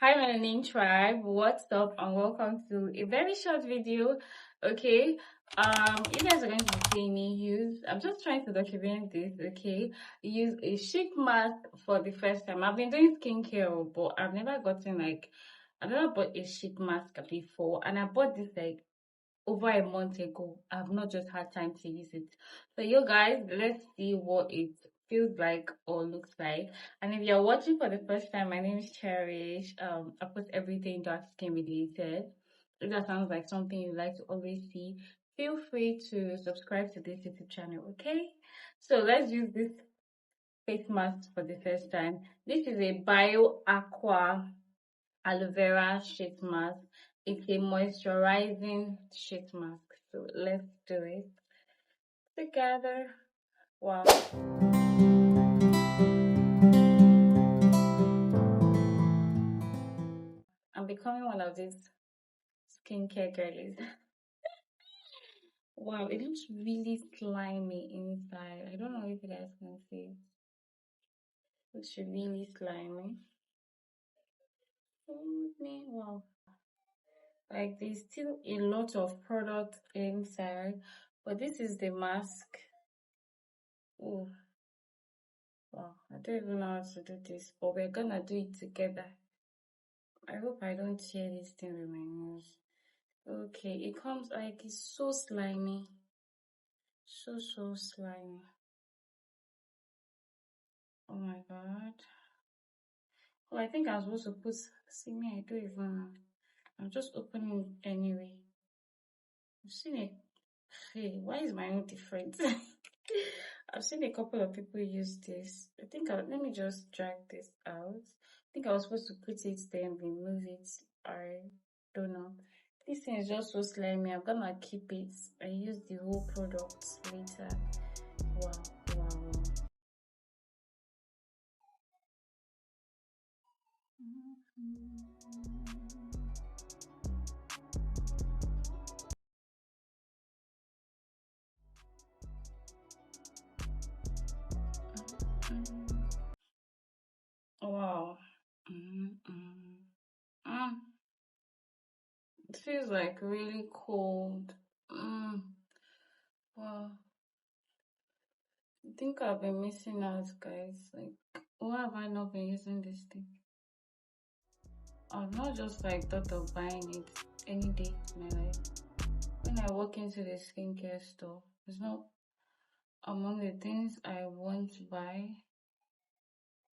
Hi, Melanin Tribe. What's up? And welcome to a very short video. Okay. You guys are going to be seeing me use. I'm just trying to document this. Okay. Use a sheet mask for the first time. I've been doing skincare, but I've never bought a sheet mask before, and I bought this like over a month ago. I've not just had time to use it. So you guys, let's see what it feels like or looks like. And if you're watching for the first time, my name is Cherish. I post everything that skin related. If that sounds like something you like to always see, feel free to subscribe to this YouTube channel, okay? So let's use this face mask for the first time. This is a Bio Aqua aloe vera sheet mask. It's a moisturizing sheet mask. So let's do it together. Wow. I'm becoming one of these skincare girlies. Wow, it looks really slimy inside. I don't know if you guys can see. It looks really slimy. Wow. Like there's still a lot of product inside, but this is the mask. Oh, wow. I don't even know how to do this, but we're gonna do it together. I hope I don't share this thing with my nose. Okay, it comes like it's so slimy. So slimy. Oh my god. Oh, I think I'm supposed to put, see me, I don't even know. I'm just opening it anyway. I've seen it. Hey, why is my own different? I've seen a couple of people use this. Let me just drag this out. I think I was supposed to put it then remove it. I don't know. This thing is just so slimy. I'm gonna keep it. I use the whole product later. Wow, wow. Wow. It feels like really cold. Wow. I think I've been missing out, guys. Like, why have I not been using this thing? I've not just like thought of buying it any day in my life. When I walk into the skincare store, it's not among the things I want to buy.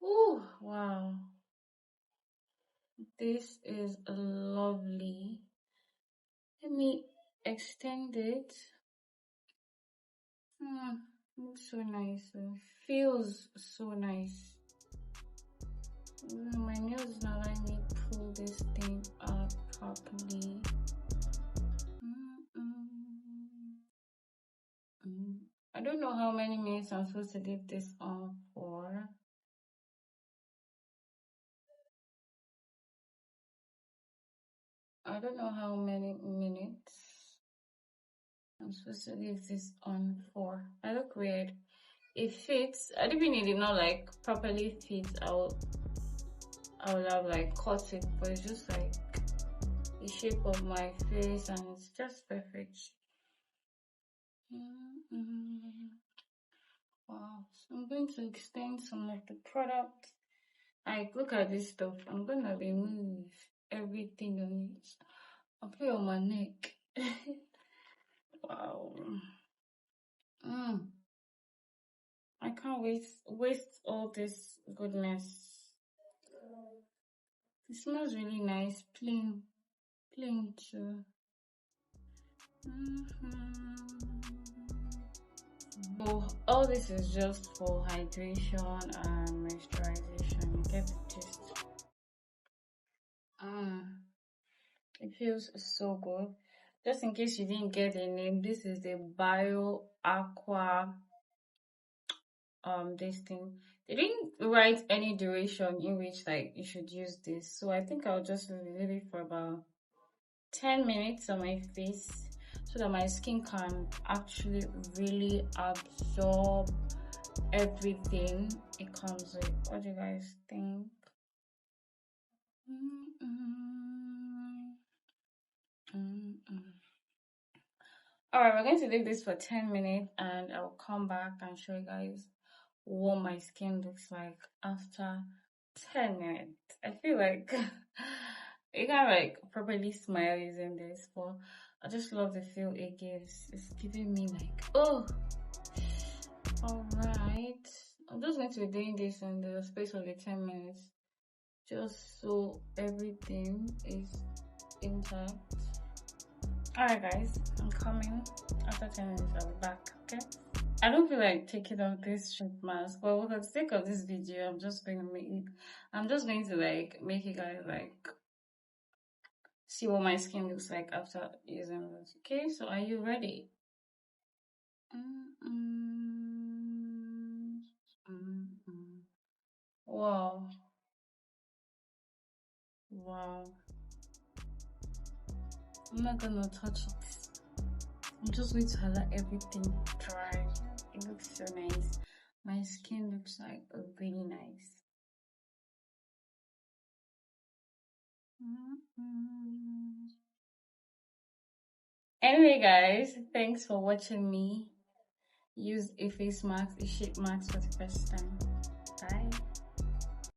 Oh, wow. This is lovely. Let me extend it. Looks so nice. It feels so nice. My nails is not letting me pull this thing up properly. I don't know how many minutes I'm supposed to leave this on for. I don't know how many minutes I'm supposed to leave this on for. I look weird. It fits. I didn't need it not like properly fit. I would have like cut it, but it's just like the shape of my face and it's just perfect. Wow. So I'm going to extend some of the product. Like, look at this stuff. I'm gonna remove everything on it. I'll put it on my neck. Wow. I can't waste all this goodness. It smells really nice. Plain too. So all this is just for hydration and moisturization. You get the gist. It feels so good. Just in case you didn't get a name, this is the Bio Aqua this thing. They didn't write any duration in which like you should use this. So I think I'll just leave it for about 10 minutes on my face so that my skin can actually really absorb everything it comes with. What do you guys think? Alright, we're going to leave this for 10 minutes and I'll come back and show you guys what my skin looks like after 10 minutes. I feel like you can't like properly smile using this, but I just love the feel it gives. It's giving me like, oh, alright. I'm just going to be doing this in the space of the 10 minutes just so everything is intact. Alright guys, I'm coming. After 10 minutes I'll be back, okay? I don't feel like taking off this sheet mask, but for the sake of this video, I'm just going to like make you guys like see what my skin looks like after using this. Okay, so are you ready? Wow. Wow. I'm not gonna touch it. I'm just going to let everything dry. It looks so nice. My skin looks like really nice. Anyway guys, thanks for watching me use a face mask, a sheet mask for the first time. Bye.